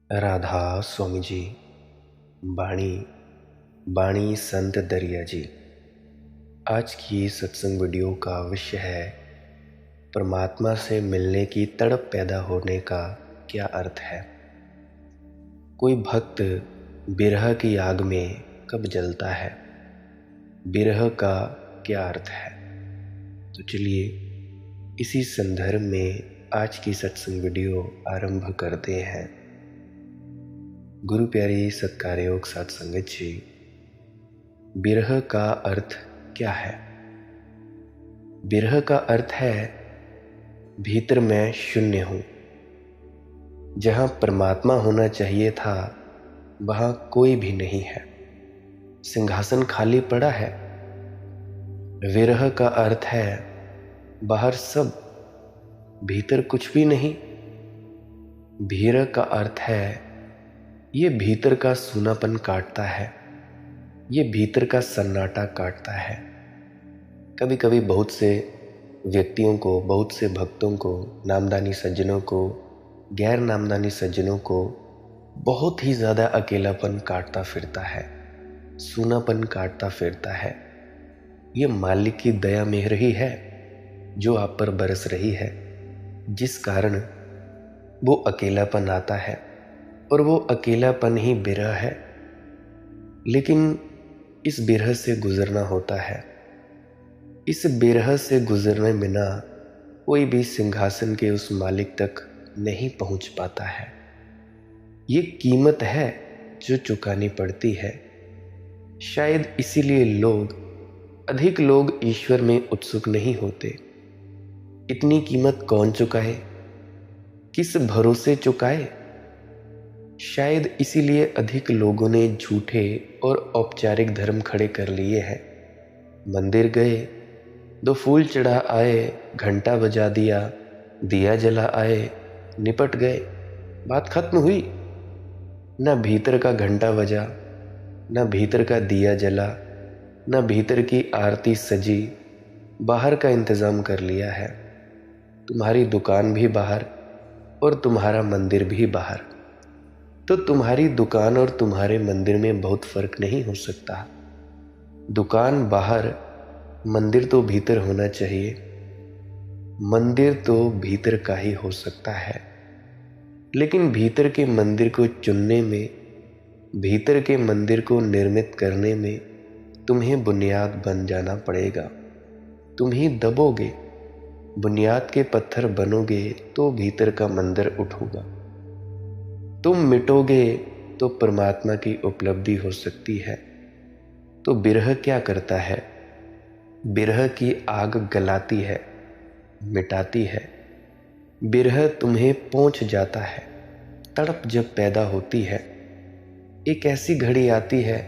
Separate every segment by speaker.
Speaker 1: राधा स्वामी जी। बाणी बाणी संत दरिया जी। आज की सत्संग वीडियो का विषय है परमात्मा से मिलने की तड़प पैदा होने का क्या अर्थ है। कोई भक्त बिरह की आग में कब जलता है, बिरह का क्या अर्थ है। तो चलिए इसी संदर्भ में आज की सत्संग वीडियो आरंभ करते हैं। गुरु प्यारी सत्कारयोग साथ संगत जी, बिरह का अर्थ क्या है। बिरह का अर्थ है भीतर मैं शून्य हूं। जहां परमात्मा होना चाहिए था वहां कोई भी नहीं है, सिंहासन खाली पड़ा है। विरह का अर्थ है बाहर सब, भीतर कुछ भी नहीं। भीतर का अर्थ है ये भीतर का सूनापन काटता है, ये भीतर का सन्नाटा काटता है। कभी कभी बहुत से व्यक्तियों को, बहुत से भक्तों को, नामदानी सज्जनों को, गैर नामदानी सज्जनों को बहुत ही ज़्यादा अकेलापन काटता फिरता है, सूनापन काटता फिरता है। ये मालिक की दया मेहर ही है जो आप पर बरस रही है, जिस कारण वो अकेलापन आता है और वो अकेलापन ही बिरह है। लेकिन इस बिरह से गुजरना होता है। इस बिरह से गुजरने बिना कोई भी सिंहासन के उस मालिक तक नहीं पहुंच पाता है। ये कीमत है जो चुकानी पड़ती है। शायद इसीलिए अधिक लोग ईश्वर में उत्सुक नहीं होते। इतनी कीमत कौन चुकाए, किस भरोसे चुकाए। शायद इसीलिए अधिक लोगों ने झूठे और औपचारिक धर्म खड़े कर लिए हैं। मंदिर गए, 2 फूल चढ़ा आए, घंटा बजा दिया, दिया जला आए, निपट गए, बात खत्म हुई। ना भीतर का घंटा बजा, ना भीतर का दिया जला, ना भीतर की आरती सजी, बाहर का इंतज़ाम कर लिया है। तुम्हारी दुकान भी बाहर और तुम्हारा मंदिर भी बाहर। तो तुम्हारी दुकान और तुम्हारे मंदिर में बहुत फर्क नहीं हो सकता। दुकान बाहर, मंदिर तो भीतर होना चाहिए। मंदिर तो भीतर का ही हो सकता है, लेकिन भीतर के मंदिर को चुनने में, भीतर के मंदिर को निर्मित करने में तुम्हें बुनियाद बन जाना पड़ेगा। तुम ही दबोगे, बुनियाद के पत्थर बनोगे तो भीतर का मंदिर उठोगा। तुम मिटोगे तो परमात्मा की उपलब्धि हो सकती है। तो बिरह क्या करता है? बिरह की आग गलाती है, मिटाती है। बिरह तुम्हें पहुंच जाता है। तड़प जब पैदा होती है, एक ऐसी घड़ी आती है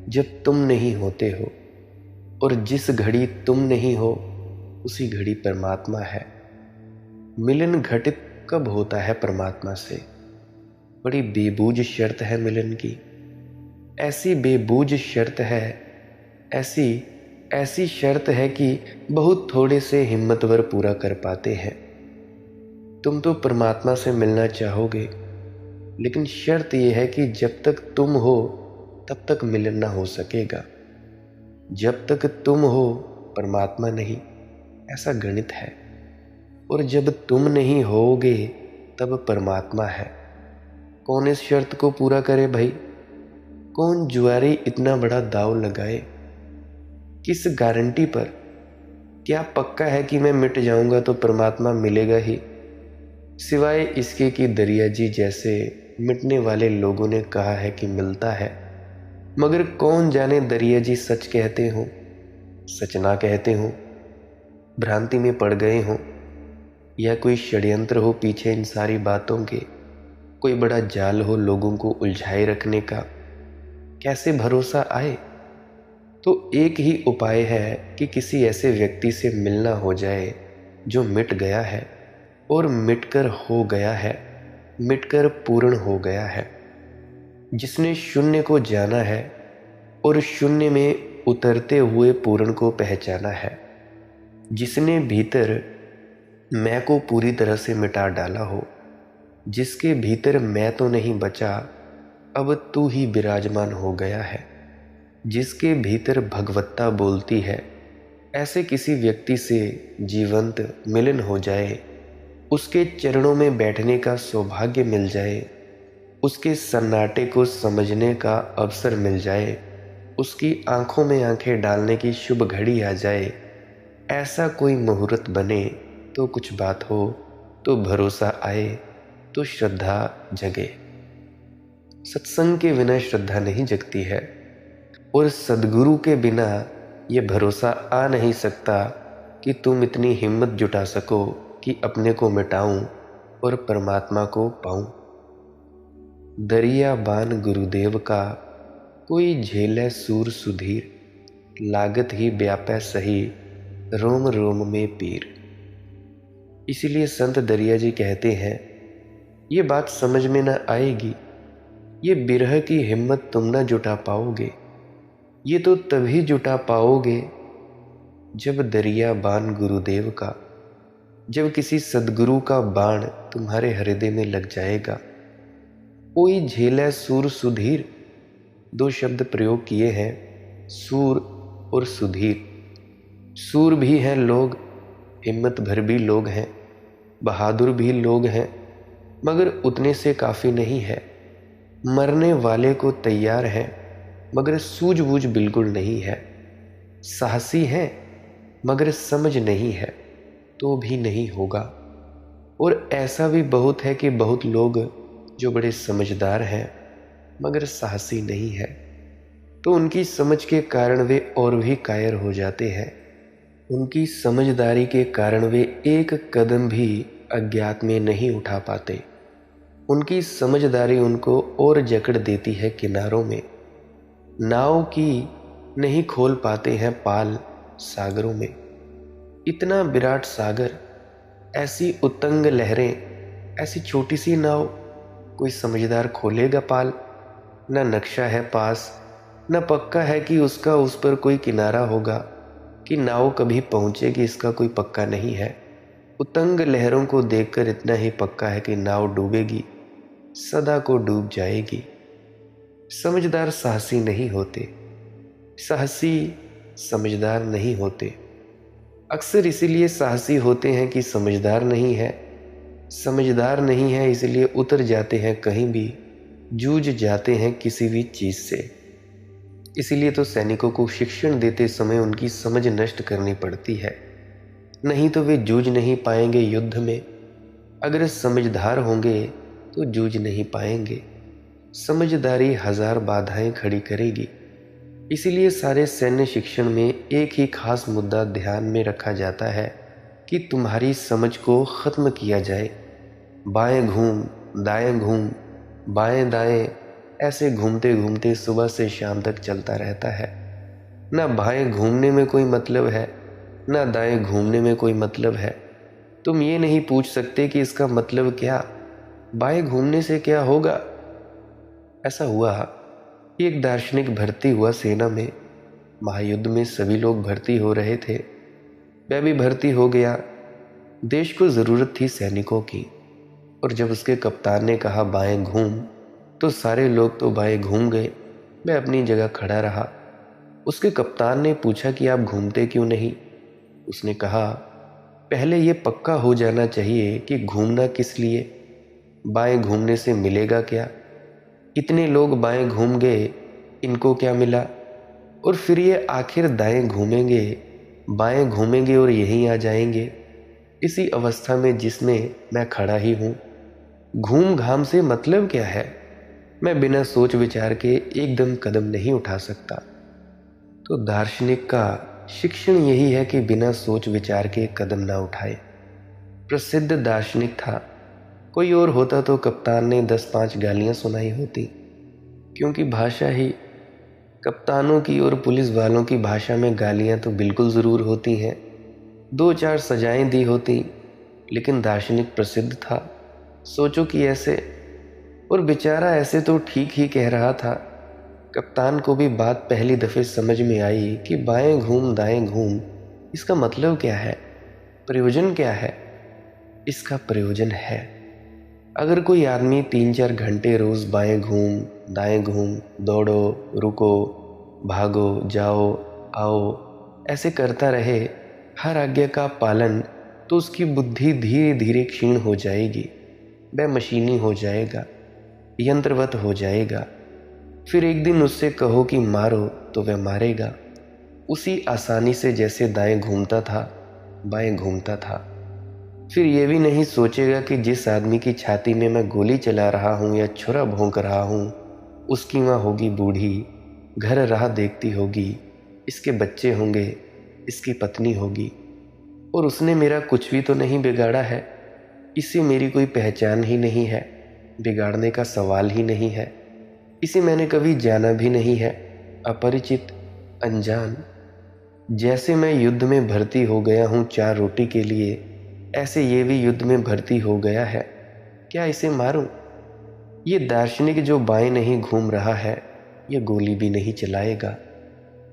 Speaker 1: जब तुम नहीं होते हो, और जिस घड़ी तुम नहीं हो उसी घड़ी परमात्मा है। मिलन घटित कब होता है परमात्मा से? बड़ी बेबूझ शर्त है मिलन की। ऐसी बेबूझ शर्त है, ऐसी शर्त है कि बहुत थोड़े से हिम्मतवर पूरा कर पाते हैं। तुम तो परमात्मा से मिलना चाहोगे, लेकिन शर्त यह है कि जब तक तुम हो तब तक मिलन ना हो सकेगा। जब तक तुम हो परमात्मा नहीं, ऐसा गणित है। और जब तुम नहीं होगे तब परमात्मा है। कौन इस शर्त को पूरा करे भाई? कौन जुआरी इतना बड़ा दाव लगाए? किस गारंटी पर? क्या पक्का है कि मैं मिट जाऊंगा तो परमात्मा मिलेगा ही? सिवाय इसके कि दरिया जी जैसे मिटने वाले लोगों ने कहा है कि मिलता है, मगर कौन जाने दरिया जी सच कहते हो, सच ना कहते हो, भ्रांति में पड़ गए हो, या कोई षड्यंत्र हो पीछे इन सारी बातों के, कोई बड़ा जाल हो लोगों को उलझाए रखने का। कैसे भरोसा आए? तो एक ही उपाय है कि किसी ऐसे व्यक्ति से मिलना हो जाए जो मिट गया है और मिटकर हो गया है, मिटकर पूर्ण हो गया है, जिसने शून्य को जाना है और शून्य में उतरते हुए पूर्ण को पहचाना है, जिसने भीतर मैं को पूरी तरह से मिटा डाला हो, जिसके भीतर मैं तो नहीं बचा, अब तू ही विराजमान हो गया है। जिसके भीतर भगवत्ता बोलती है, ऐसे किसी व्यक्ति से जीवंत मिलन हो जाए, उसके चरणों में बैठने का सौभाग्य मिल जाए, उसके सन्नाटे को समझने का अवसर मिल जाए, उसकी आंखों में आंखें डालने की शुभ घड़ी आ जाए, ऐसा कोई मुहूर्त बने तो कुछ बात हो, तो भरोसा आए, तो श्रद्धा जगे। सत्संग के बिना श्रद्धा नहीं जगती है, और सद्गुरु के बिना ये भरोसा आ नहीं सकता कि तुम इतनी हिम्मत जुटा सको कि अपने को मिटाऊं और परमात्मा को पाऊं। दरिया बान गुरुदेव का, कोई झेले सूर सुधीर, लागत ही व्यापै सही, रोम रोम में पीर। इसीलिए संत दरिया जी कहते हैं, ये बात समझ में न आएगी, ये बिरह की हिम्मत तुम न जुटा पाओगे, ये तो तभी जुटा पाओगे जब दरिया बाण गुरुदेव का, जब किसी सद्गुरु का बाण तुम्हारे हृदय में लग जाएगा। कोई झेले सूर सुधीर, दो शब्द प्रयोग किए हैं, सूर और सुधीर। सूर भी हैं लोग, हिम्मत भर भी लोग हैं, बहादुर भी लोग हैं, मगर उतने से काफ़ी नहीं है। मरने वाले को तैयार हैं, मगर सूझबूझ बिल्कुल नहीं है। साहसी हैं, मगर समझ नहीं है, तो भी नहीं होगा। और ऐसा भी बहुत है कि बहुत लोग जो बड़े समझदार हैं मगर साहसी नहीं है, तो उनकी समझ के कारण वे और भी कायर हो जाते हैं। उनकी समझदारी के कारण वे एक कदम भी अज्ञात में नहीं उठा पाते। उनकी समझदारी उनको और जकड़ देती है किनारों में। नाव की नहीं खोल पाते हैं पाल सागरों में। इतना विराट सागर, ऐसी उतंग लहरें, ऐसी छोटी सी नाव, कोई समझदार खोलेगा पाल? न नक्शा है पास, न पक्का है कि उसका उस पर कोई किनारा होगा, कि नाव कभी पहुंचेगी, इसका कोई पक्का नहीं है। उतंग लहरों को देखकर इतना ही पक्का है कि नाव डूबेगी, सदा को डूब जाएगी। समझदार साहसी नहीं होते, साहसी समझदार नहीं होते। अक्सर इसीलिए साहसी होते हैं कि समझदार नहीं है, समझदार नहीं है इसलिए उतर जाते हैं कहीं भी, जूझ जाते हैं किसी भी चीज़ से। इसीलिए तो सैनिकों को शिक्षण देते समय उनकी समझ नष्ट करनी पड़ती है, नहीं तो वे जूझ नहीं पाएंगे युद्ध में। अगर समझदार होंगे तो जूझ नहीं पाएंगे। समझदारी हजार बाधाएं खड़ी करेगी। इसीलिए सारे सैन्य शिक्षण में एक ही खास मुद्दा ध्यान में रखा जाता है कि तुम्हारी समझ को ख़त्म किया जाए। बाएं घूम, दाएं घूम, बाएं दाएं, ऐसे घूमते घूमते सुबह से शाम तक चलता रहता है। ना बाएं घूमने में कोई मतलब है, ना दाएं घूमने में कोई मतलब है। तुम ये नहीं पूछ सकते कि इसका मतलब क्या, बाएं घूमने से क्या होगा। ऐसा हुआ कि एक दार्शनिक भर्ती हुआ सेना में। महायुद्ध में सभी लोग भर्ती हो रहे थे, वह भी भर्ती हो गया। देश को ज़रूरत थी सैनिकों की, और जब उसके कप्तान ने कहा बाएं घूम, तो सारे लोग तो बाएं घूम गए। वह अपनी जगह खड़ा रहा। उसके कप्तान ने पूछा कि आप घूमते क्यों नहीं। उसने कहा, पहले ये पक्का हो जाना चाहिए कि घूमना किस लिए, बाएं घूमने से मिलेगा क्या, इतने लोग बाएं घूम गए, इनको क्या मिला, और फिर ये आखिर दाएं घूमेंगे, बाएं घूमेंगे और यहीं आ जाएंगे, इसी अवस्था में जिसमें मैं खड़ा ही हूँ। घूम घाम से मतलब क्या है। मैं बिना सोच विचार के एकदम कदम नहीं उठा सकता। तो दार्शनिक का शिक्षण यही है कि बिना सोच विचार के कदम ना उठाए। प्रसिद्ध दार्शनिक था, कोई और होता तो कप्तान ने 10-5 गालियां सुनाई होती, क्योंकि भाषा ही, कप्तानों की और पुलिस वालों की भाषा में गालियां तो बिल्कुल ज़रूर होती हैं। 2-4 सजाएं दी होती, लेकिन दार्शनिक प्रसिद्ध था। सोचो कि ऐसे, और बेचारा ऐसे तो ठीक ही कह रहा था। कप्तान को भी बात पहली दफ़े समझ में आई कि बाएं घूम दाएं घूम, इसका मतलब क्या है, प्रयोजन क्या है। इसका प्रयोजन है अगर कोई आदमी 3-4 घंटे रोज़ बाएं घूम दाएं घूम, दौड़ो, रुको, भागो, जाओ, आओ ऐसे करता रहे, हर आज्ञा का पालन, तो उसकी बुद्धि धीरे धीरे क्षीण हो जाएगी। वह मशीनी हो जाएगा, यंत्रवत हो जाएगा। फिर एक दिन उससे कहो कि मारो तो वह मारेगा, उसी आसानी से जैसे दाएं घूमता था बाएं घूमता था। फिर ये भी नहीं सोचेगा कि जिस आदमी की छाती में मैं गोली चला रहा हूँ या छुरा भोंक रहा हूँ, उसकी माँ होगी बूढ़ी, घर राह देखती होगी, इसके बच्चे होंगे, इसकी पत्नी होगी, और उसने मेरा कुछ भी तो नहीं बिगाड़ा है, इससे मेरी कोई पहचान ही नहीं है, बिगाड़ने का सवाल ही नहीं है, इसे मैंने कभी जाना भी नहीं है, अपरिचित, अनजान। जैसे मैं युद्ध में भर्ती हो गया हूँ 4 रोटी के लिए, ऐसे ये भी युद्ध में भर्ती हो गया है। क्या इसे मारूं? ये दार्शनिक जो बाएं नहीं घूम रहा है, ये गोली भी नहीं चलाएगा।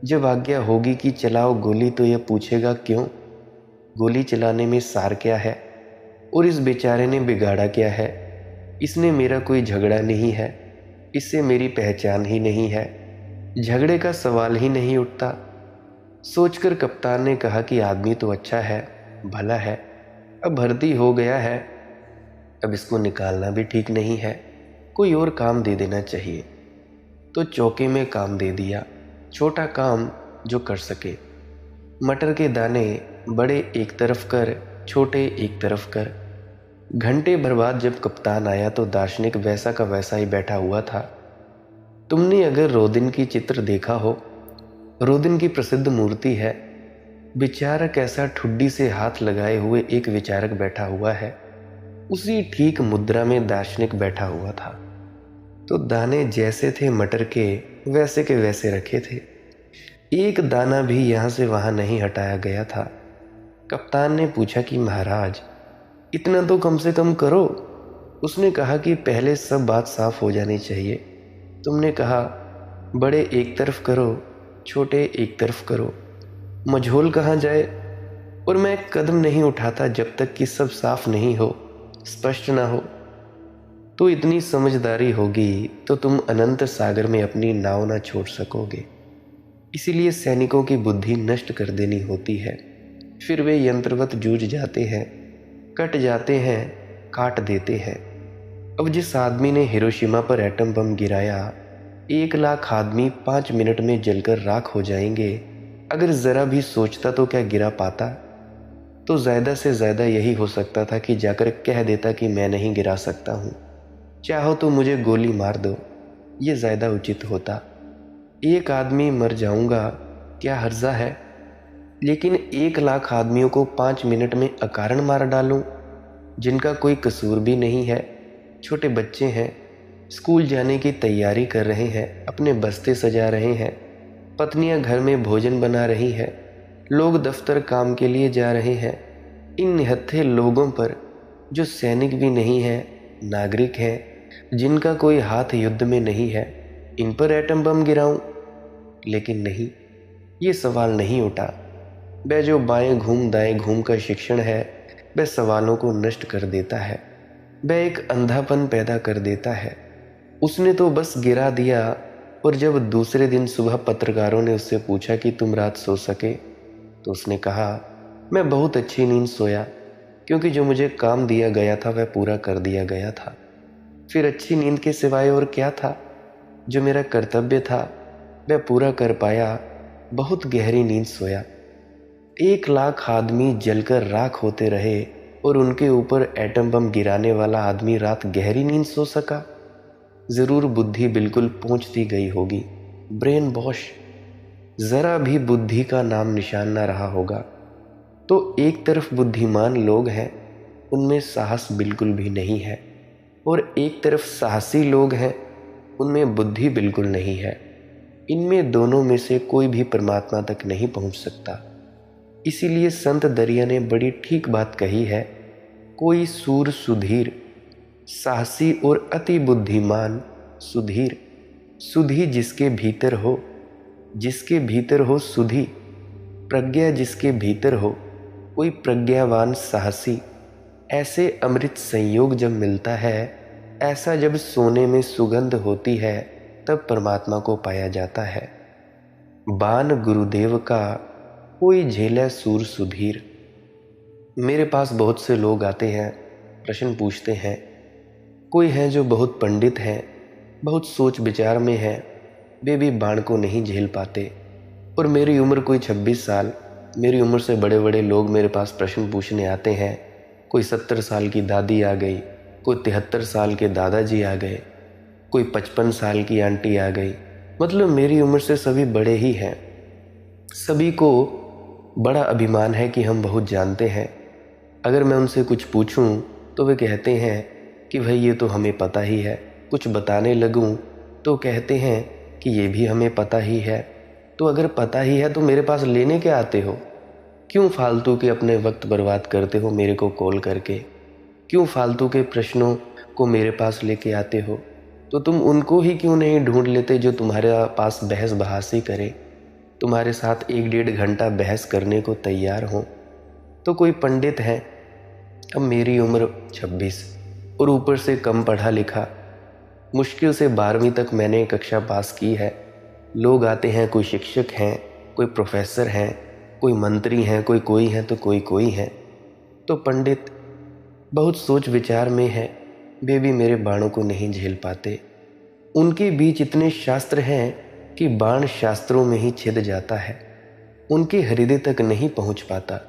Speaker 1: जब आज्ञा होगी कि चलाओ गोली तो यह पूछेगा क्यों? गोली चलाने में सार क्या है? और इस बेचारे ने बिगाड़ा क्या है? इसने मेरा कोई झगड़ा नहीं है, इससे मेरी पहचान ही नहीं है, झगड़े का सवाल ही नहीं उठता। सोचकर कप्तान ने कहा कि आदमी तो अच्छा है, भला है, अब भर्ती हो गया है, अब इसको निकालना भी ठीक नहीं है, कोई और काम दे देना चाहिए। तो चौके में काम दे दिया, छोटा काम जो कर सके। मटर के दाने बड़े एक तरफ कर, छोटे एक तरफ कर। घंटे भर बाद जब कप्तान आया तो दार्शनिक वैसा का वैसा ही बैठा हुआ था। तुमने अगर रोदिन की चित्र देखा हो, रोदिन की प्रसिद्ध मूर्ति है, विचारक ऐसा ठुड्डी से हाथ लगाए हुए एक विचारक बैठा हुआ है, उसी ठीक मुद्रा में दार्शनिक बैठा हुआ था। तो दाने जैसे थे मटर के वैसे रखे थे, एक दाना भी यहाँ से वहाँ नहीं हटाया गया था। कप्तान ने पूछा कि महाराज इतना तो कम से कम करो। उसने कहा कि पहले सब बात साफ हो जानी चाहिए। तुमने कहा बड़े एक तरफ करो, छोटे एक तरफ करो, मझोल कहाँ जाए, और मैं कदम नहीं उठाता जब तक कि सब साफ नहीं हो, स्पष्ट ना हो। तो इतनी समझदारी होगी तो तुम अनंत सागर में अपनी नाव ना छोड़ सकोगे। इसीलिए सैनिकों की बुद्धि नष्ट कर देनी होती है, फिर वे यंत्रवत जूझ जाते हैं, कट जाते हैं, काट देते हैं। अब जिस आदमी ने हिरोशिमा पर एटम बम गिराया, 1 लाख आदमी 5 मिनट में जलकर राख हो जाएंगे, अगर ज़रा भी सोचता तो क्या गिरा पाता? तो ज़्यादा से ज़्यादा यही हो सकता था कि जाकर कह देता कि मैं नहीं गिरा सकता हूँ, चाहो तो मुझे गोली मार दो, ये ज़्यादा उचित होता। 1 आदमी मर जाऊँगा, क्या हर्जा है, लेकिन 1 लाख आदमियों को 5 मिनट में अकारण मार डालूं, जिनका कोई कसूर भी नहीं है। छोटे बच्चे हैं, स्कूल जाने की तैयारी कर रहे हैं, अपने बस्ते सजा रहे हैं, पत्नियां घर में भोजन बना रही हैं, लोग दफ्तर काम के लिए जा रहे हैं। इन निहत्थे लोगों पर, जो सैनिक भी नहीं है, नागरिक हैं, जिनका कोई हाथ युद्ध में नहीं है, इन पर एटम बम गिराऊं? लेकिन नहीं, ये सवाल नहीं उठा। वह जो बाएं घूम दाएं घूम का शिक्षण है, वह सवालों को नष्ट कर देता है, वह एक अंधापन पैदा कर देता है। उसने तो बस गिरा दिया, और जब दूसरे दिन सुबह पत्रकारों ने उससे पूछा कि तुम रात सो सके, तो उसने कहा मैं बहुत अच्छी नींद सोया, क्योंकि जो मुझे काम दिया गया था वह पूरा कर दिया गया था। फिर अच्छी नींद के सिवाय और क्या था? जो मेरा कर्तव्य था वह पूरा कर पाया, बहुत गहरी नींद सोया। 1 लाख आदमी जलकर राख होते रहे और उनके ऊपर एटम बम गिराने वाला आदमी रात गहरी नींद सो सका। ज़रूर बुद्धि बिल्कुल पहुंचती गई होगी, ब्रेन वॉश, ज़रा भी बुद्धि का नाम निशान ना रहा होगा। तो एक तरफ बुद्धिमान लोग हैं, उनमें साहस बिल्कुल भी नहीं है, और एक तरफ साहसी लोग हैं, उनमें बुद्धि बिल्कुल नहीं है। इनमें दोनों में से कोई भी परमात्मा तक नहीं पहुंच सकता। इसीलिए संत दरिया ने बड़ी ठीक बात कही है, कोई सूर सुधीर, साहसी और अति बुद्धिमान सुधीर, सुधी जिसके भीतर हो सुधी, प्रज्ञा जिसके भीतर हो, कोई प्रज्ञावान साहसी, ऐसे अमृत संयोग जब मिलता है, ऐसा जब सोने में सुगंध होती है, तब परमात्मा को पाया जाता है। बान गुरुदेव का कोई झेला सूर सुधीर। मेरे पास बहुत से लोग आते हैं, प्रश्न पूछते हैं। कोई हैं जो बहुत पंडित हैं, बहुत सोच विचार में हैं, वे भी बाण को नहीं झेल पाते। और मेरी उम्र कोई 26 साल, मेरी उम्र से बड़े बड़े लोग मेरे पास प्रश्न पूछने आते हैं। कोई 70 साल की दादी आ गई, कोई 73 साल के दादाजी आ गए, कोई 55 साल की आंटी आ गई। मतलब मेरी उम्र से सभी बड़े ही हैं। सभी को बड़ा अभिमान है कि हम बहुत जानते हैं। अगर मैं उनसे कुछ पूछूं तो वे कहते हैं कि भाई ये तो हमें पता ही है। कुछ बताने लगूं तो कहते हैं कि ये भी हमें पता ही है। तो अगर पता ही है तो मेरे पास लेने क्या आते हो? क्यों फालतू के अपने वक्त बर्बाद करते हो मेरे को कॉल करके? क्यों फालतू के प्रश्नों को मेरे पास लेके आते हो? तो तुम उनको ही क्यों नहीं ढूंढ लेते जो तुम्हारे पास बहस बहासी करे, तुम्हारे साथ 1-1.5 घंटा बहस करने को तैयार हो? तो कोई पंडित है, अब मेरी उम्र 26 और ऊपर से कम पढ़ा लिखा, मुश्किल से 12वीं तक मैंने कक्षा पास की है। लोग आते हैं, कोई शिक्षक हैं, कोई प्रोफेसर हैं, कोई मंत्री हैं, कोई हैं तो कोई हैं। तो पंडित बहुत सोच विचार में है, वे भी मेरे बाणों को नहीं झेल पाते। उनके बीच इतने शास्त्र हैं कि बाण शास्त्रों में ही छिद जाता है, उनके हृदय तक नहीं पहुंच पाता।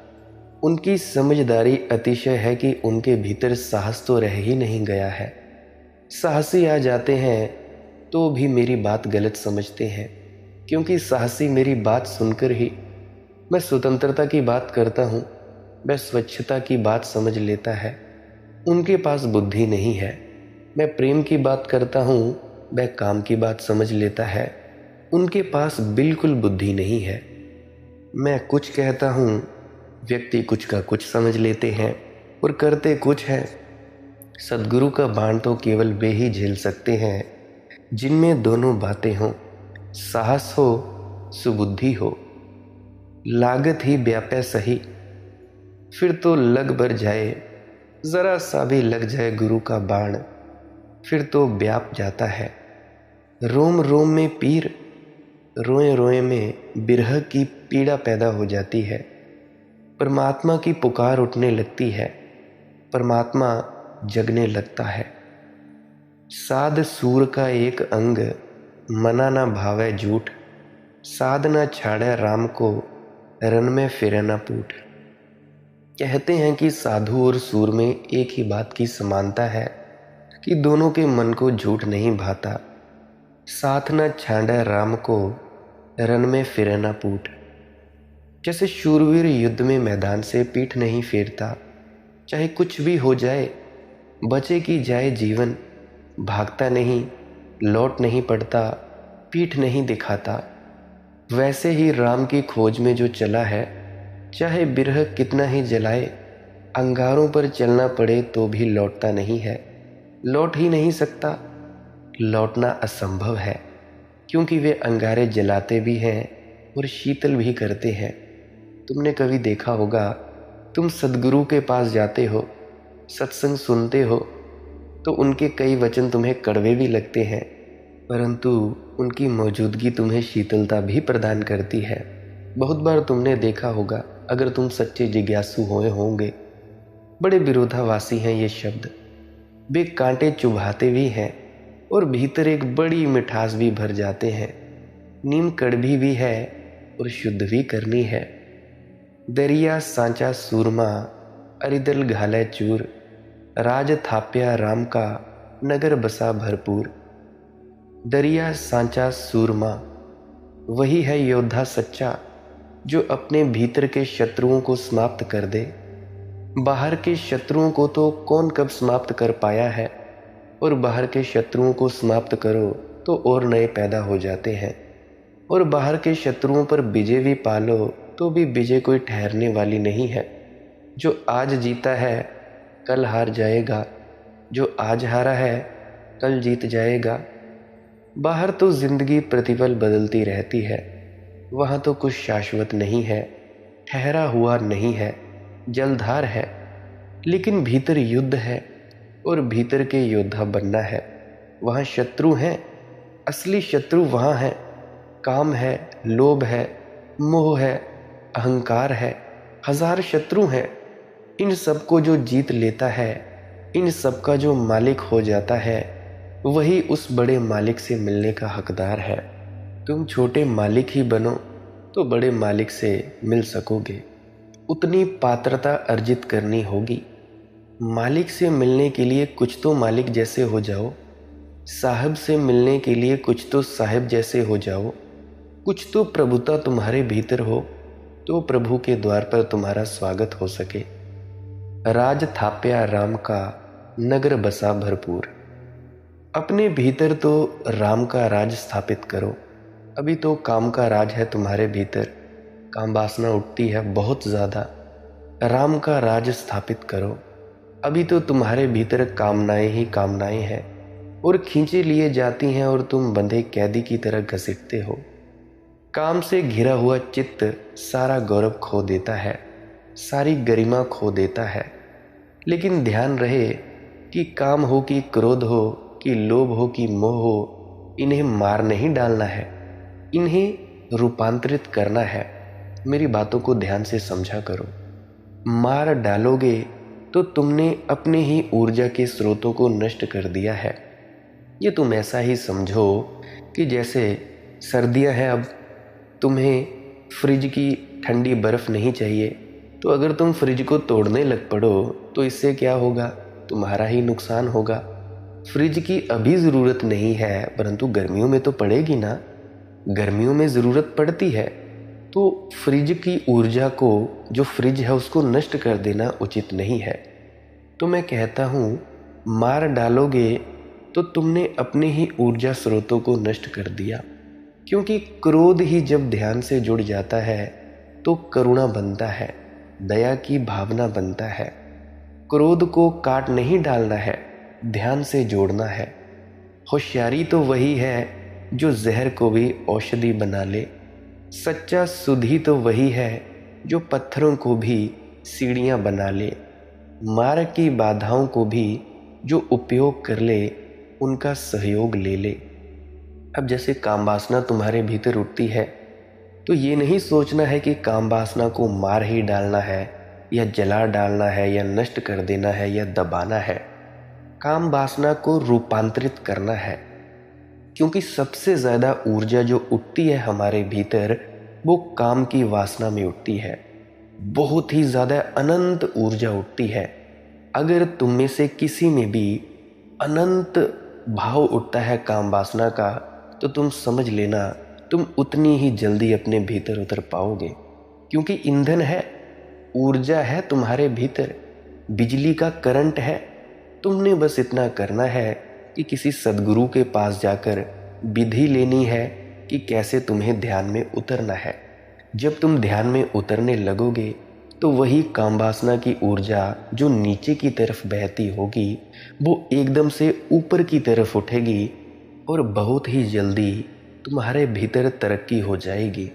Speaker 1: उनकी समझदारी अतिशय है कि उनके भीतर साहस तो रह ही नहीं गया है। साहसी आ जाते हैं तो भी मेरी बात गलत समझते हैं, क्योंकि साहसी मेरी बात सुनकर ही मैं स्वतंत्रता की बात करता हूँ, वह स्वच्छता की बात समझ लेता है। उनके पास बुद्धि नहीं है। मैं प्रेम की बात करता हूँ, वह काम की बात समझ लेता है। उनके पास बिल्कुल बुद्धि नहीं है। मैं कुछ कहता हूँ, व्यक्ति कुछ का कुछ समझ लेते हैं और करते कुछ है। सद्गुरु का बाण तो केवल वे ही झेल सकते हैं जिनमें दोनों बातें हों, साहस हो, सुबुद्धि हो। लागत ही व्याप्य सही, फिर तो लग बर जाए, जरा सा भी लग जाए गुरु का बाण, फिर तो व्याप जाता है। रोम रोम में पीर, रोए रोए में बिरह की पीड़ा पैदा हो जाती है। परमात्मा की पुकार उठने लगती है, परमात्मा जगने लगता है। साध सूर का एक अंग, मना ना भावे झूठ, साध ना छाड़े राम को, रन में फिरे ना पूठ। कहते हैं कि साधु और सूर में एक ही बात की समानता है कि दोनों के मन को झूठ नहीं भाता। साथ न छांडे राम को, रन में फिरे ना पूठ। जैसे शूरवीर युद्ध में मैदान से पीठ नहीं फेरता, चाहे कुछ भी हो जाए, बचे की जाए जीवन, भागता नहीं, लौट नहीं पड़ता, पीठ नहीं दिखाता। वैसे ही राम की खोज में जो चला है, चाहे बिरह कितना ही जलाए, अंगारों पर चलना पड़े तो भी लौटता नहीं है। लौट ही नहीं सकता, लौटना असंभव है, क्योंकि वे अंगारे जलाते भी हैं और शीतल भी करते हैं। तुमने कभी देखा होगा, तुम सद्गुरु के पास जाते हो, सत्संग सुनते हो, तो उनके कई वचन तुम्हें कड़वे भी लगते हैं, परंतु उनकी मौजूदगी तुम्हें शीतलता भी प्रदान करती है। बहुत बार तुमने देखा होगा, अगर तुम सच्चे जिज्ञासु हुए होंगे, बड़े विरोधाभासी हैं ये शब्द। वे कांटे चुभाते भी हैं और भीतर एक बड़ी मिठास भी भर जाते हैं। नीम कड़वी भी है और शुद्ध भी करनी है। दरिया सांचा सूरमा, अरिदल घाले चूर, राज थाप्या राम का, नगर बसा भरपूर। दरिया सांचा सूरमा, वही है योद्धा सच्चा, जो अपने भीतर के शत्रुओं को समाप्त कर दे। बाहर के शत्रुओं को तो कौन कब समाप्त कर पाया है, और बाहर के शत्रुओं को समाप्त करो तो और नए पैदा हो जाते हैं। और बाहर के शत्रुओं पर विजय भी पालो तो भी विजय कोई ठहरने वाली नहीं है। जो आज जीता है कल हार जाएगा, जो आज हारा है कल जीत जाएगा। बाहर तो जिंदगी प्रतिपल बदलती रहती है, वहाँ तो कुछ शाश्वत नहीं है, ठहरा हुआ नहीं है, जलधार है। लेकिन भीतर युद्ध है और भीतर के योद्धा बनना है। वहाँ शत्रु हैं, असली शत्रु वहाँ है। काम है, लोभ है, मोह है, अहंकार है, हजार शत्रु हैं। इन सबको जो जीत लेता है, इन सब का जो मालिक हो जाता है, वही उस बड़े मालिक से मिलने का हकदार है। तुम छोटे मालिक ही बनो तो बड़े मालिक से मिल सकोगे। उतनी पात्रता अर्जित करनी होगी। मालिक से मिलने के लिए कुछ तो मालिक जैसे हो जाओ, साहब से मिलने के लिए कुछ तो साहब जैसे हो जाओ, कुछ तो प्रभुता तुम्हारे भीतर हो तो प्रभु के द्वार पर तुम्हारा स्वागत हो सके। राज थाप्या राम का, नगर बसा भरपूर। अपने भीतर तो राम का राज स्थापित करो। अभी तो काम का राज है तुम्हारे भीतर, काम वासना उठती है बहुत ज़्यादा। राम का राज स्थापित करो। अभी तो तुम्हारे भीतर कामनाएं ही कामनाएं हैं और खींचे लिए जाती हैं और तुम बंधे कैदी की तरह घसीटते हो। काम से घिरा हुआ चित्त सारा गौरव खो देता है, सारी गरिमा खो देता है। लेकिन ध्यान रहे कि काम हो कि क्रोध हो कि लोभ हो कि मोह हो, इन्हें मार नहीं डालना है, इन्हें रूपांतरित करना है। मेरी बातों को ध्यान से समझा करो। मार डालोगे तो तुमने अपने ही ऊर्जा के स्रोतों को नष्ट कर दिया है। ये तुम ऐसा ही समझो कि जैसे सर्दियां हैं, अब तुम्हें फ्रिज की ठंडी बर्फ़ नहीं चाहिए, तो अगर तुम फ्रिज को तोड़ने लग पड़ो तो इससे क्या होगा? तुम्हारा ही नुकसान होगा। फ्रिज की अभी ज़रूरत नहीं है, परंतु गर्मियों में तो पड़ेगी ना। गर्मियों में ज़रूरत पड़ती है, तो फ्रिज की ऊर्जा को, जो फ्रिज है उसको नष्ट कर देना उचित नहीं है। तो मैं कहता हूँ, मार डालोगे तो तुमने अपने ही ऊर्जा स्रोतों को नष्ट कर दिया। क्योंकि क्रोध ही जब ध्यान से जुड़ जाता है तो करुणा बनता है, दया की भावना बनता है। क्रोध को काट नहीं डालना है, ध्यान से जोड़ना है। होशियारी तो वही है जो जहर को भी औषधि बना ले। सच्चा सुधी तो वही है जो पत्थरों को भी सीढ़ियाँ बना ले। मार्ग की बाधाओं को भी जो उपयोग कर ले, उनका सहयोग ले ले। अब जैसे काम वासना तुम्हारे भीतर उठती है, तो ये नहीं सोचना है कि काम वासना को मार ही डालना है या जला डालना है या नष्ट कर देना है या दबाना है। काम वासना को रूपांतरित करना है। क्योंकि सबसे ज़्यादा ऊर्जा जो उठती है हमारे भीतर, वो काम की वासना में उठती है। बहुत ही ज़्यादा अनंत ऊर्जा उठती है। अगर तुम में से किसी में भी अनंत भाव उठता है काम वासना का, तो तुम समझ लेना तुम उतनी ही जल्दी अपने भीतर उतर पाओगे। क्योंकि ईंधन है, ऊर्जा है तुम्हारे भीतर, बिजली का करंट है। तुमने बस इतना करना है कि किसी सद्गुरु के पास जाकर विधि लेनी है कि कैसे तुम्हें ध्यान में उतरना है। जब तुम ध्यान में उतरने लगोगे तो वही काम वासना की ऊर्जा जो नीचे की तरफ बहती होगी, वो एकदम से ऊपर की तरफ उठेगी और बहुत ही जल्दी तुम्हारे भीतर तरक्की हो जाएगी।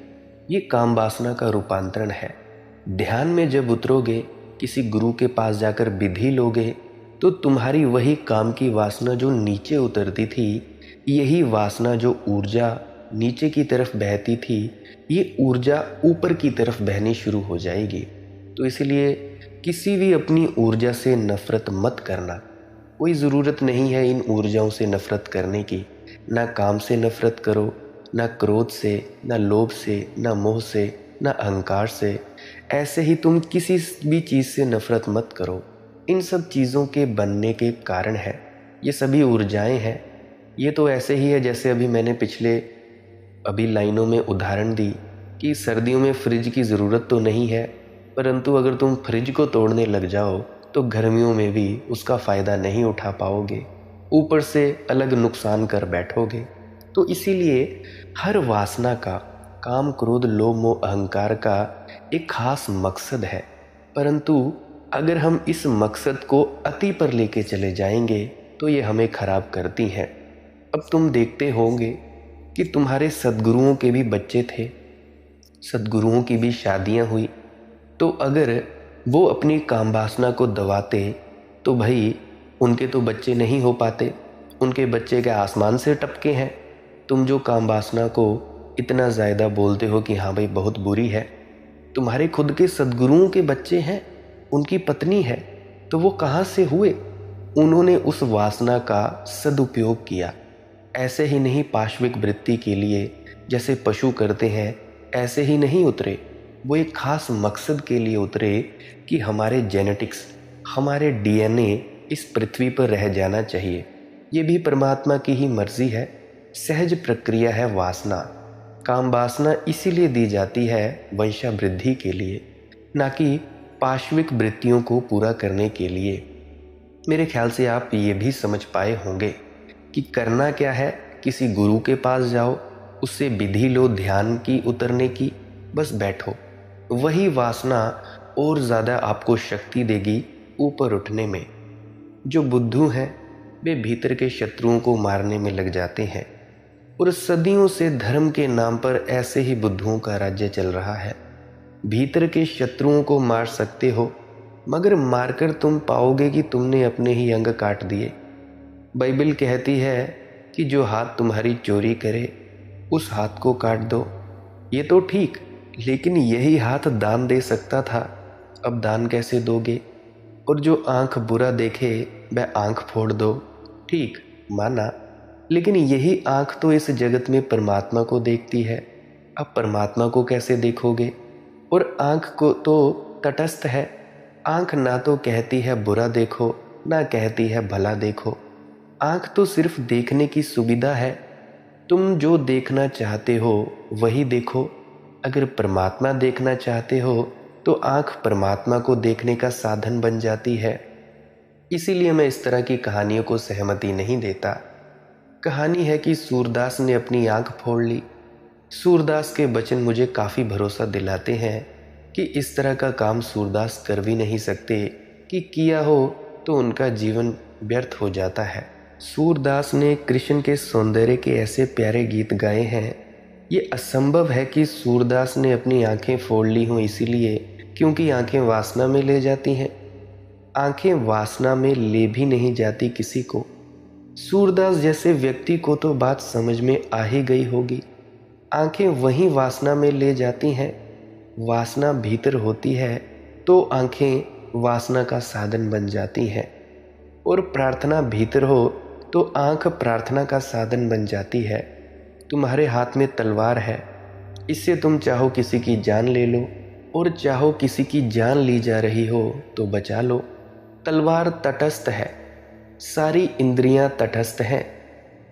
Speaker 1: ये काम वासना का रूपांतरण है। ध्यान में जब उतरोगे, किसी गुरु के पास जाकर विधि लोगे, तो तुम्हारी वही काम की वासना जो नीचे उतरती थी, यही वासना जो ऊर्जा नीचे की तरफ बहती थी, ये ऊर्जा ऊपर की तरफ बहनी शुरू हो जाएगी। तो इसलिए किसी भी अपनी ऊर्जा से नफरत मत करना। कोई ज़रूरत नहीं है इन ऊर्जाओं से नफरत करने की। ना काम से नफरत करो, ना क्रोध से, ना लोभ से, ना मोह से, ना अहंकार से। ऐसे ही तुम किसी भी चीज़ से नफरत मत करो। इन सब चीज़ों के बनने के कारण है, ये सभी ऊर्जाएं हैं। ये तो ऐसे ही है जैसे अभी मैंने पिछले लाइनों में उदाहरण दी कि सर्दियों में फ्रिज की ज़रूरत तो नहीं है, परंतु अगर तुम फ्रिज को तोड़ने लग जाओ तो गर्मियों में भी उसका फ़ायदा नहीं उठा पाओगे, ऊपर से अलग नुकसान कर बैठोगे। तो इसीलिए हर वासना का, काम क्रोध लोभ मोह अहंकार का एक खास मकसद है, परंतु अगर हम इस मकसद को अति पर लेके चले जाएंगे तो ये हमें खराब करती हैं। अब तुम देखते होंगे कि तुम्हारे सद्गुरुओं के भी बच्चे थे, सद्गुरुओं की भी शादियां हुई, तो अगर वो अपनी काम वासना को दबाते तो भाई उनके तो बच्चे नहीं हो पाते, उनके बच्चे क्या आसमान से टपके हैं। तुम जो काम वासना को इतना ज़्यादा बोलते हो कि हाँ भाई बहुत बुरी है, तुम्हारे खुद के सद्गुरुओं के बच्चे हैं, उनकी पत्नी है, तो वो कहाँ से हुए? उन्होंने उस वासना का सदुपयोग किया। ऐसे ही नहीं पाशविक वृत्ति के लिए जैसे पशु करते हैं ऐसे ही नहीं उतरे, वो एक खास मकसद के लिए उतरे कि हमारे जेनेटिक्स, हमारे डीएनए इस पृथ्वी पर रह जाना चाहिए। ये भी परमात्मा की ही मर्जी है, सहज प्रक्रिया है वासना। काम वासना इसीलिए दी जाती है वंशावृद्धि के लिए, ना कि पाशविक वृत्तियों को पूरा करने के लिए। मेरे ख्याल से आप ये भी समझ पाए होंगे कि करना क्या है। किसी गुरु के पास जाओ, उससे विधि लो ध्यान की उतरने की, बस बैठो। वही वासना और ज़्यादा आपको शक्ति देगी ऊपर उठने में। जो बुद्धू हैं वे भीतर के शत्रुओं को मारने में लग जाते हैं, और सदियों से धर्म के नाम पर ऐसे ही बुद्धुओं का राज्य चल रहा है। भीतर के शत्रुओं को मार सकते हो, मगर मारकर तुम पाओगे कि तुमने अपने ही अंग काट दिए। बाइबल कहती है कि जो हाथ तुम्हारी चोरी करे उस हाथ को काट दो। ये तो ठीक, लेकिन यही हाथ दान दे सकता था, अब दान कैसे दोगे? और जो आंख बुरा देखे वह आंख फोड़ दो, ठीक माना, लेकिन यही आंख तो इस जगत में परमात्मा को देखती है। अब परमात्मा को कैसे देखोगे? और आंख को तो तटस्थ है, आंख ना तो कहती है बुरा देखो ना कहती है भला देखो। आंख तो सिर्फ देखने की सुविधा है। तुम जो देखना चाहते हो वही देखो। अगर परमात्मा देखना चाहते हो तो आंख परमात्मा को देखने का साधन बन जाती है। इसीलिए मैं इस तरह की कहानियों को सहमति नहीं देता। कहानी है कि सूरदास ने अपनी आंख फोड़ ली। सूरदास के वचन मुझे काफ़ी भरोसा दिलाते हैं कि इस तरह का काम सूरदास कर भी नहीं सकते, कि किया हो तो उनका जीवन व्यर्थ हो जाता है। सूरदास ने कृष्ण के सौंदर्य के ऐसे प्यारे गीत गाए हैं, ये असंभव है कि सूरदास ने अपनी आंखें फोड़ ली हों इसीलिए क्योंकि आंखें वासना में ले जाती हैं। आंखें वासना में ले भी नहीं जाती किसी को। सूरदास जैसे व्यक्ति को तो बात समझ में आ ही गई होगी। आंखें वहीं वासना में ले जाती हैं। वासना भीतर होती है तो आंखें वासना का साधन बन जाती हैं, और प्रार्थना भीतर हो तो आंख प्रार्थना का साधन बन जाती है। तुम्हारे हाथ में तलवार है, इससे तुम चाहो किसी की जान ले लो और चाहो किसी की जान ली जा रही हो तो बचा लो। तलवार तटस्थ है, सारी इंद्रियां तटस्थ हैं।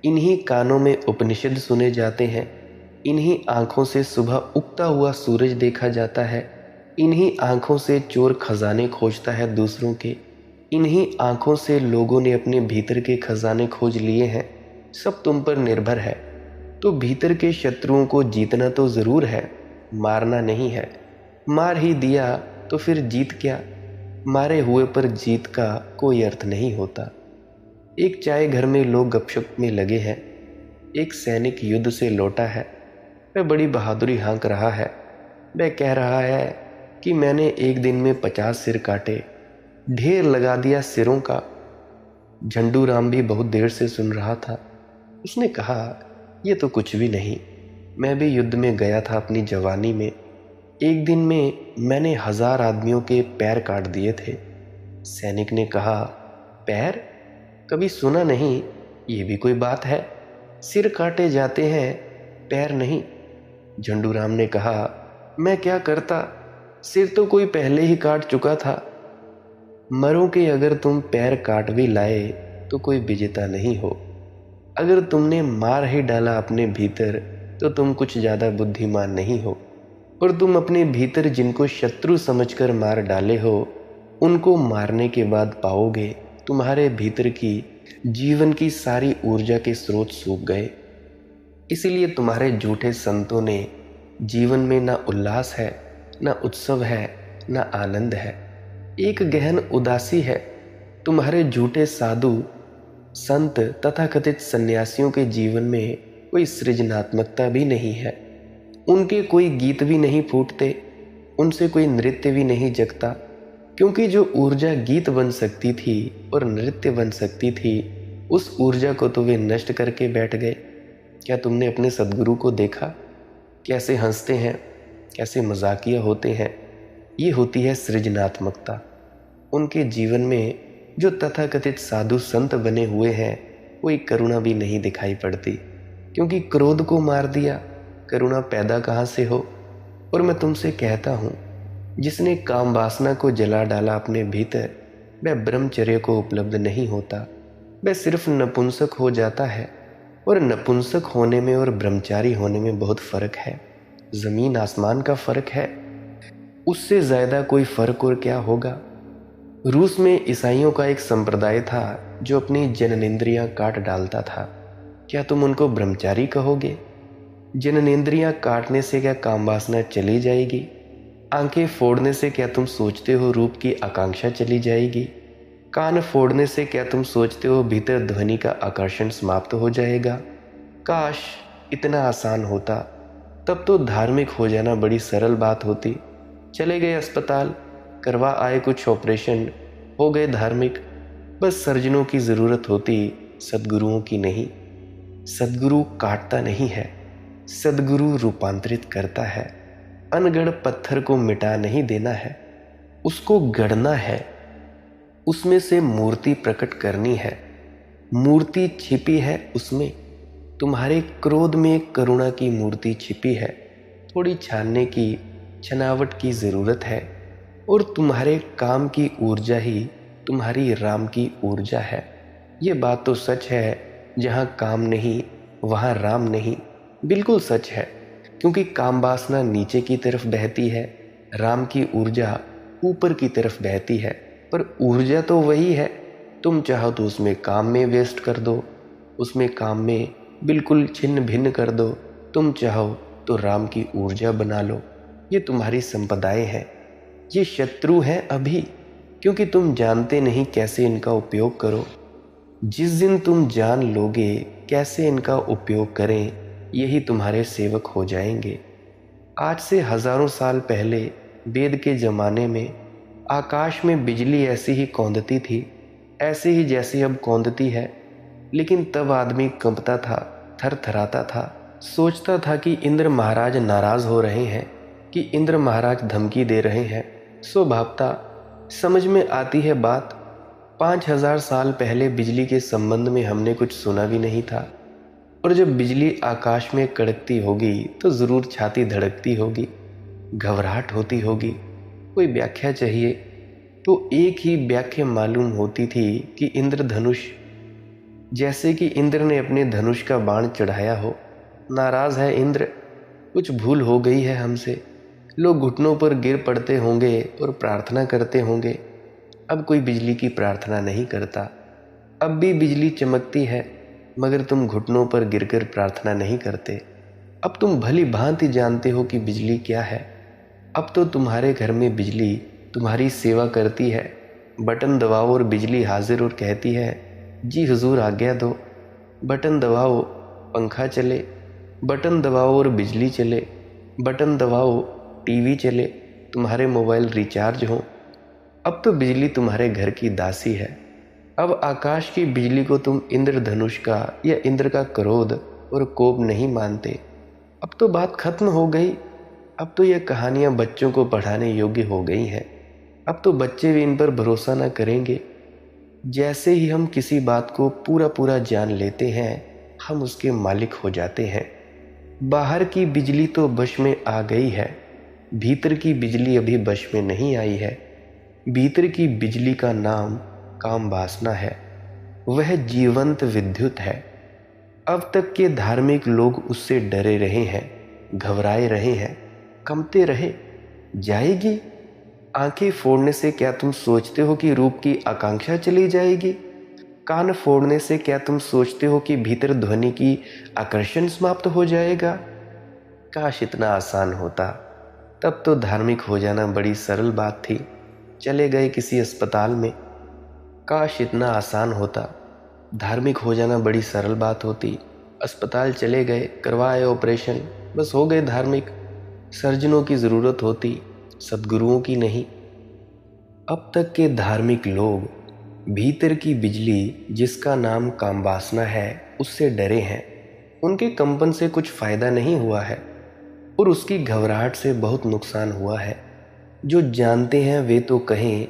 Speaker 1: इन्हीं कानों में उपनिषद सुने जाते हैं, इन्हीं आँखों से सुबह उगता हुआ सूरज देखा जाता है, इन्हीं आँखों से चोर खजाने खोजता है दूसरों के, इन्हीं आँखों से लोगों ने अपने भीतर के खजाने खोज लिए हैं। सब तुम पर निर्भर है। तो भीतर के शत्रुओं को जीतना तो ज़रूर है, मारना नहीं है। मार ही दिया तो फिर जीत क्या? मारे हुए पर जीत का कोई अर्थ नहीं होता। एक चाय घर में लोग गपशप में लगे हैं। एक सैनिक युद्ध से लौटा है, वह बड़ी बहादुरी हाँक रहा है। वह कह रहा है कि मैंने एक दिन में 50 सिर काटे, ढेर लगा दिया सिरों का। झंडू राम भी बहुत देर से सुन रहा था। उसने कहा, ये तो कुछ भी नहीं, मैं भी युद्ध में गया था अपनी जवानी में। एक दिन में मैंने 1000 आदमियों के पैर काट दिए थे। सैनिक ने कहा, पैर? कभी सुना नहीं, ये भी कोई बात है? सिर काटे जाते हैं, पैर नहीं। झंडू राम ने कहा, मैं क्या करता, सिर तो कोई पहले ही काट चुका था। मरो के अगर तुम पैर काट भी लाए तो कोई विजेता नहीं हो। अगर तुमने मार ही डाला अपने भीतर तो तुम कुछ ज़्यादा बुद्धिमान नहीं हो। और तुम अपने भीतर जिनको शत्रु समझकर मार डाले हो, उनको मारने के बाद पाओगे तुम्हारे भीतर की जीवन की सारी ऊर्जा के स्रोत सूख गए। इसीलिए तुम्हारे झूठे संतों ने जीवन में ना उल्लास है, ना उत्सव है, ना आनंद है। एक गहन उदासी है। तुम्हारे झूठे साधु संत तथाकथित सन्यासियों के जीवन में कोई सृजनात्मकता भी नहीं है। उनके कोई गीत भी नहीं फूटते, उनसे कोई नृत्य भी नहीं जगता। क्योंकि जो ऊर्जा गीत बन सकती थी और नृत्य बन सकती थी, उस ऊर्जा को तो वे नष्ट करके बैठ गए। क्या तुमने अपने सद्गुरु को देखा? कैसे हंसते हैं, कैसे मजाकिया होते हैं। ये होती है सृजनात्मकता। उनके जीवन में जो तथाकथित साधु संत बने हुए हैं, कोई करुणा भी नहीं दिखाई पड़ती, क्योंकि क्रोध को मार दिया, करुणा पैदा कहाँ से हो। और मैं तुमसे कहता हूँ, जिसने काम वासना को जला डाला अपने भीतर, वह ब्रह्मचर्य को उपलब्ध नहीं होता, वह सिर्फ नपुंसक हो जाता है। और नपुंसक होने में और ब्रह्मचारी होने में बहुत फर्क है, जमीन आसमान का फर्क है। उससे ज़्यादा कोई फर्क और क्या होगा। रूस में ईसाइयों का एक संप्रदाय था जो अपनी जननेंद्रियां काट डालता था। क्या तुम उनको ब्रह्मचारी कहोगे? जननेंद्रियां काटने से क्या काम वासना चली जाएगी? आंखें फोड़ने से क्या तुम सोचते हो रूप की आकांक्षा चली जाएगी? कान फोड़ने से क्या तुम सोचते हो भीतर ध्वनि का आकर्षण समाप्त हो जाएगा? काश इतना आसान होता, तब तो धार्मिक हो जाना बड़ी सरल बात होती। चले गए अस्पताल, करवा आए कुछ ऑपरेशन, हो गए धार्मिक। बस सर्जनों की ज़रूरत होती, सद्गुरुओं की नहीं। सद्गुरु काटता नहीं है, सद्गुरु रूपांतरित करता है। अनगढ़ पत्थर को मिटा नहीं देना है, उसको गढ़ना है, उसमें से मूर्ति प्रकट करनी है। मूर्ति छिपी है उसमें, तुम्हारे क्रोध में करुणा की मूर्ति छिपी है। थोड़ी छानने की, छनावट की ज़रूरत है। और तुम्हारे काम की ऊर्जा ही तुम्हारी राम की ऊर्जा है। ये बात तो सच है, जहाँ काम नहीं वहाँ राम नहीं। बिल्कुल सच है, क्योंकि काम वासना नीचे की तरफ बहती है, राम की ऊर्जा ऊपर की तरफ बहती है। पर ऊर्जा तो वही है। तुम चाहो तो उसमें काम में वेस्ट कर दो, उसमें काम में बिल्कुल छिन्न भिन्न कर दो। तुम चाहो तो राम की ऊर्जा बना लो। ये तुम्हारी संपदाएं हैं। ये शत्रु हैं अभी, क्योंकि तुम जानते नहीं कैसे इनका उपयोग करो। जिस दिन तुम जान लोगे कैसे इनका उपयोग करें, यही तुम्हारे सेवक हो जाएंगे। आज से हजारों साल पहले वेद के ज़माने में आकाश में बिजली ऐसी ही कौंधती थी, ऐसे ही जैसी अब कौंधती है। लेकिन तब आदमी कंपता था, थरथराता था, सोचता था कि इंद्र महाराज नाराज़ हो रहे हैं, कि इंद्र महाराज धमकी दे रहे हैं। सो भावता समझ में आती है बात। 5000 साल पहले बिजली के संबंध में हमने कुछ सुना भी नहीं था। और जब बिजली आकाश में कड़कती होगी तो ज़रूर छाती धड़कती होगी, घबराहट होती होगी। कोई व्याख्या चाहिए तो एक ही व्याख्या मालूम होती थी कि इंद्रधनुष, जैसे कि इंद्र ने अपने धनुष का बाण चढ़ाया हो। नाराज़ है इंद्र, कुछ भूल हो गई है हमसे। लोग घुटनों पर गिर पड़ते होंगे और प्रार्थना करते होंगे। अब कोई बिजली की प्रार्थना नहीं करता। अब भी बिजली चमकती है, मगर तुम घुटनों पर गिरकर प्रार्थना नहीं करते। अब तुम भली भांति जानते हो कि बिजली क्या है। अब तो तुम्हारे घर में बिजली तुम्हारी सेवा करती है। बटन दबाओ और बिजली हाजिर और कहती है, जी हुजूर आज्ञा दो। बटन दबाओ, पंखा चले। बटन दबाओ और बिजली चले। बटन दबाओ, टीवी चले, तुम्हारे मोबाइल रिचार्ज हो। अब तो बिजली तुम्हारे घर की दासी है। अब आकाश की बिजली को तुम इंद्रधनुष का या इंद्र का क्रोध और कोप नहीं मानते। अब तो बात खत्म हो गई। अब तो यह कहानियाँ बच्चों को पढ़ाने योग्य हो गई हैं। अब तो बच्चे भी इन पर भरोसा न करेंगे। जैसे ही हम किसी बात को पूरा पूरा जान लेते हैं, हम उसके मालिक हो जाते हैं। बाहर की बिजली तो वश में आ गई है, भीतर की बिजली अभी वश में नहीं आई है। भीतर की बिजली का नाम काम वासना है। वह जीवंत विद्युत है। अब तक के धार्मिक लोग उससे डरे रहे हैं, घबराए रहे हैं, कंपते रहे। जाएगी? आंखें फोड़ने से क्या तुम सोचते हो कि रूप की आकांक्षा चली जाएगी? कान फोड़ने से क्या तुम सोचते हो कि भीतर ध्वनि की आकर्षण समाप्त हो जाएगा? काश इतना आसान होता, तब तो धार्मिक हो जाना बड़ी सरल बात थी। चले गए किसी अस्पताल में, काश इतना आसान होता, धार्मिक हो जाना बड़ी सरल बात होती। अस्पताल चले गए, करवाए ऑपरेशन, बस हो गए धार्मिक। सर्जनों की ज़रूरत होती, सद्गुरुओं की नहीं। अब तक के धार्मिक लोग भीतर की बिजली जिसका नाम कामवासना है उससे डरे हैं। उनके कंपन से कुछ फायदा नहीं हुआ है और उसकी घबराहट से बहुत नुकसान हुआ है। जो जानते हैं वे तो कहें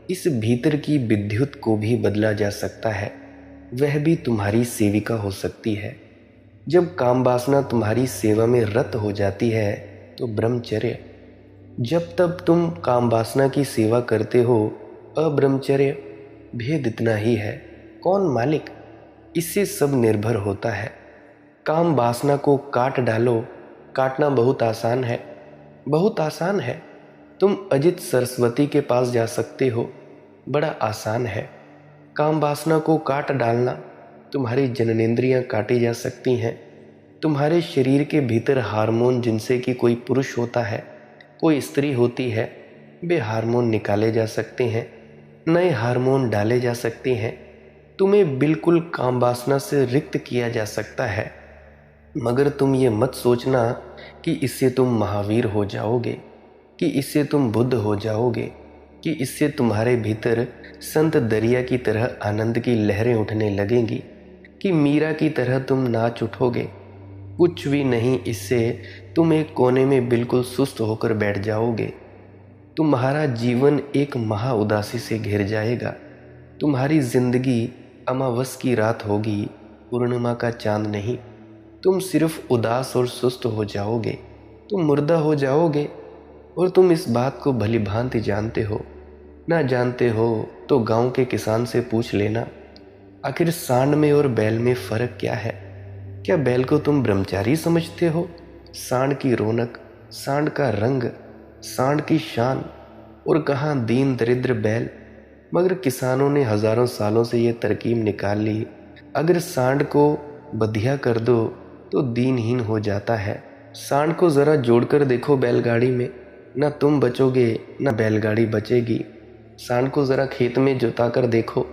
Speaker 1: इस भीतर की विद्युत को भी बदला जा सकता है, वह भी तुम्हारी सेविका हो सकती है। जब कामवासना तुम्हारी सेवा में रत हो जाती है तो ब्रह्मचर्य, जब तब तुम कामवासना की सेवा करते हो अब्रह्मचर्य। भेद इतना ही है, कौन मालिक, इससे सब निर्भर होता है। काम वासना को काट डालो। काटना बहुत आसान है, बहुत आसान है। तुम अजित सरस्वती के पास जा सकते हो, बड़ा आसान है। काम वासना को काट डालना। तुम्हारी जननेंद्रियां काटी जा सकती हैं। तुम्हारे शरीर के भीतर हार्मोन जिनसे कि कोई पुरुष होता है, कोई स्त्री होती है, वे हार्मोन निकाले जा सकते हैं, नए हार्मोन डाले जा सकते हैं। तुम्हें बिल्कुल काम वासना से रिक्त किया जा सकता है। मगर तुम ये मत सोचना कि इससे तुम महावीर हो जाओगे, कि इससे तुम बुद्ध हो जाओगे, कि इससे तुम्हारे भीतर संत दरिया की तरह आनंद की लहरें उठने लगेंगी, कि मीरा की तरह तुम नाच उठोगे। कुछ भी नहीं, इससे तुम एक कोने में बिल्कुल सुस्त होकर बैठ जाओगे। तुम्हारा जीवन एक महा उदासी से घिर जाएगा। तुम्हारी जिंदगी अमावस की रात होगी, पूर्णिमा का चांद नहीं। तुम सिर्फ उदास और सुस्त हो जाओगे, तुम मुर्दा हो जाओगे। और तुम इस बात को भली भांति जानते हो। ना जानते हो तो गांव के किसान से पूछ लेना, आखिर सांड में और बैल में फर्क क्या है? क्या बैल को तुम ब्रह्मचारी समझते हो? सांड की रौनक, सांड का रंग, सांड की शान, और कहाँ दीन दरिद्र बैल। मगर किसानों ने हजारों सालों से ये तरकीब निकाल ली, अगर सांड को बधिया कर दो तो दीनहीन हो जाता है। सांड को जरा जोड़कर देखो बैलगाड़ी में, ना तुम बचोगे ना बैलगाड़ी बचेगी। सांड को जरा खेत में जोता कर देखो,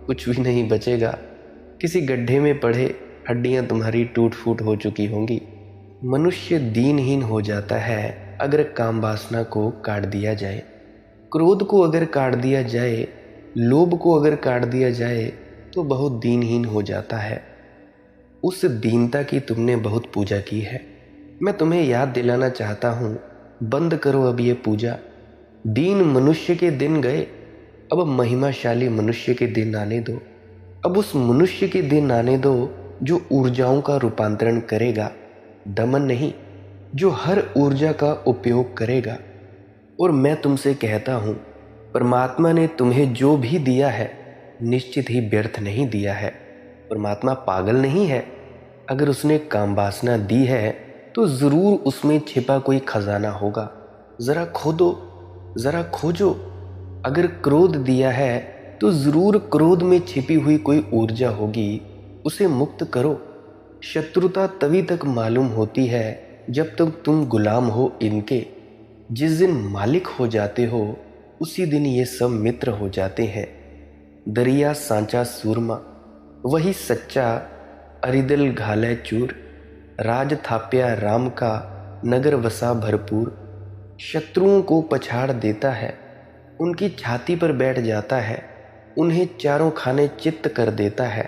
Speaker 1: कुछ भी नहीं बचेगा। किसी गड्ढे में पड़े हड्डियां तुम्हारी टूट फूट हो चुकी होंगी। मनुष्य दीनहीन हो जाता है अगर काम वासना को काट दिया जाए, क्रोध को अगर काट दिया जाए, लोभ को अगर काट दिया जाए तो बहुत दीनहीन हो जाता है। उस दीनता की तुमने बहुत पूजा की है। मैं तुम्हें याद दिलाना चाहता हूँ, बंद करो अब ये पूजा। दीन मनुष्य के दिन गए, अब महिमाशाली मनुष्य के दिन आने दो। अब उस मनुष्य के दिन आने दो जो ऊर्जाओं का रूपांतरण करेगा, दमन नहीं, जो हर ऊर्जा का उपयोग करेगा। और मैं तुमसे कहता हूँ, परमात्मा ने तुम्हें जो भी दिया है निश्चित ही व्यर्थ नहीं दिया है। परमात्मा पागल नहीं है। अगर उसने काम वासना दी है तो जरूर उसमें छिपा कोई खजाना होगा। जरा खोदो, जरा खोजो। अगर क्रोध दिया है तो जरूर क्रोध में छिपी हुई कोई ऊर्जा होगी, उसे मुक्त करो। शत्रुता तभी तक मालूम होती है जब तक तुम गुलाम हो इनके। जिस दिन मालिक हो जाते हो उसी दिन ये सब मित्र हो जाते हैं। दरिया सांचा सूरमा, वही सच्चा अरिदल घालय चूर। राज थाप्या राम का, नगर वसा भरपूर। शत्रुओं को पछाड़ देता है, उनकी छाती पर बैठ जाता है, उन्हें चारों खाने चित्त कर देता है।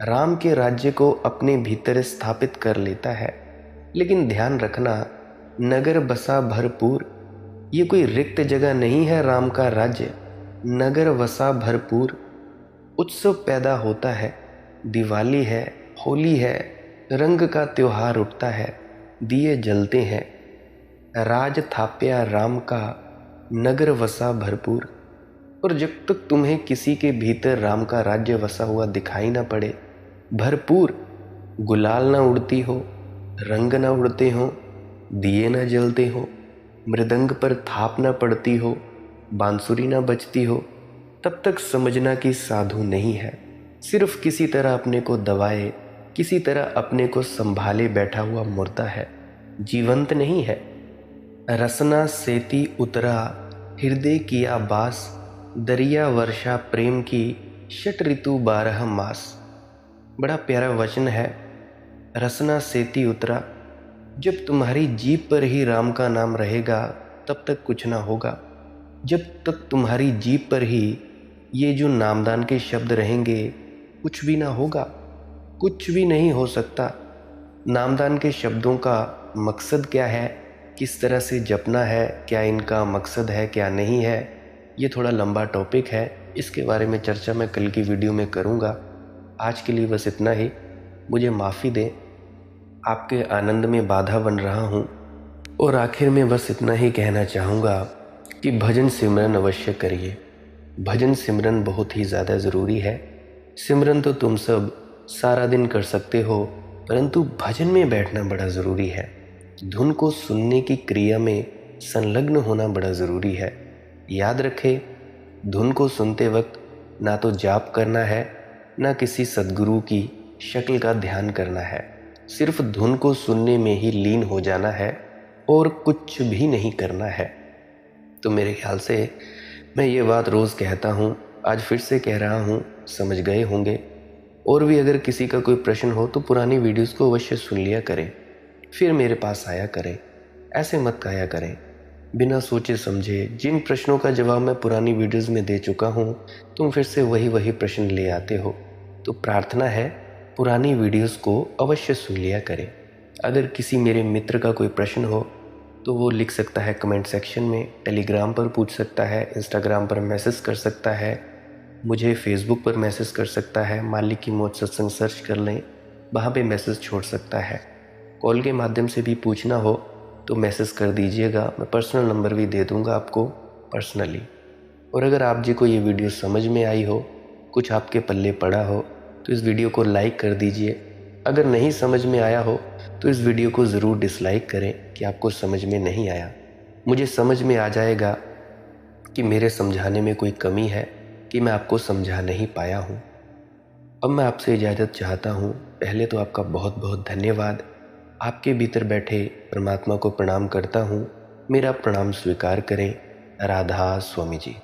Speaker 1: राम के राज्य को अपने भीतर स्थापित कर लेता है। लेकिन ध्यान रखना, नगर बसा भरपूर, ये कोई रिक्त जगह नहीं है। राम का राज्य नगर वसा भरपूर। उत्सव पैदा होता है, दिवाली है, होली है, रंग का त्योहार उठता है, दिए जलते हैं। राज थाप्या राम का, नगर वसा भरपूर। और जब तक तुम्हें किसी के भीतर राम का राज्य वसा हुआ दिखाई ना पड़े, भरपूर, गुलाल ना उड़ती हो, रंग ना उड़ते हो, दिए ना जलते हो, मृदंग पर थाप ना पड़ती हो, बांसुरी ना बजती हो, तब तक समझना कि साधु नहीं है। सिर्फ किसी तरह अपने को दबाए, किसी तरह अपने को संभाले बैठा हुआ मुर्दा है, जीवंत नहीं है। रसना सेती उतरा, हृदय किया बास। दरिया वर्षा प्रेम की, षट ऋतु 12 मास। बड़ा प्यारा वचन है। रसना सेती उतरा, जब तुम्हारी जीभ पर ही राम का नाम रहेगा तब तक कुछ ना होगा। जब तक तुम्हारी जीभ पर ही ये जो नामदान के शब्द रहेंगे कुछ भी ना होगा, कुछ भी नहीं हो सकता। नामदान के शब्दों का मकसद क्या है, किस तरह से जपना है, क्या इनका मकसद है क्या नहीं है, ये थोड़ा लंबा टॉपिक है। इसके बारे में चर्चा मैं कल की वीडियो में करूँगा। आज के लिए बस इतना ही। मुझे माफ़ी दें, आपके आनंद में बाधा बन रहा हूँ। और आखिर में बस इतना ही कहना चाहूँगा कि भजन सिमरन अवश्य करिए। भजन सिमरन बहुत ही ज़्यादा ज़रूरी है। सिमरन तो तुम सब सारा दिन कर सकते हो, परंतु भजन में बैठना बड़ा ज़रूरी है। धुन को सुनने की क्रिया में संलग्न होना बड़ा ज़रूरी है। याद रखें, धुन को सुनते वक्त ना तो जाप करना है, ना किसी सद्गुरु की शक्ल का ध्यान करना है। सिर्फ धुन को सुनने में ही लीन हो जाना है और कुछ भी नहीं करना है। तो मेरे ख्याल से मैं ये बात रोज़ कहता हूँ, आज फिर से कह रहा हूँ, समझ गए होंगे। और भी अगर किसी का कोई प्रश्न हो तो पुरानी वीडियोस को अवश्य सुन लिया करें, फिर मेरे पास आया करें। ऐसे मत आया करें बिना सोचे समझे। जिन प्रश्नों का जवाब मैं पुरानी वीडियोस में दे चुका हूँ, तुम फिर से वही प्रश्न ले आते हो। तो प्रार्थना है, पुरानी वीडियोस को अवश्य सुन लिया करें। अगर किसी मेरे मित्र का कोई प्रश्न हो तो वो लिख सकता है कमेंट सेक्शन में, टेलीग्राम पर पूछ सकता है, इंस्टाग्राम पर मैसेज कर सकता है, मुझे फेसबुक पर मैसेज कर सकता है। मालिक की मौत सत्संग सर्च कर लें, वहाँ पे मैसेज छोड़ सकता है। कॉल के माध्यम से भी पूछना हो तो मैसेज कर दीजिएगा, मैं पर्सनल नंबर भी दे दूँगा आपको पर्सनली। और अगर आप जी को ये वीडियो समझ में आई हो, कुछ आपके पल्ले पड़ा हो, तो इस वीडियो को लाइक कर दीजिए। अगर नहीं समझ में आया हो तो इस वीडियो को ज़रूर डिसलाइक करें कि आपको समझ में नहीं आया। मुझे समझ में आ जाएगा कि मेरे समझाने में कोई कमी है, कि मैं आपको समझा नहीं पाया हूँ। अब मैं आपसे इजाज़त चाहता हूँ। पहले तो आपका बहुत बहुत धन्यवाद। आपके भीतर बैठे परमात्मा को प्रणाम करता हूँ। मेरा प्रणाम स्वीकार करें। राधा स्वामी जी।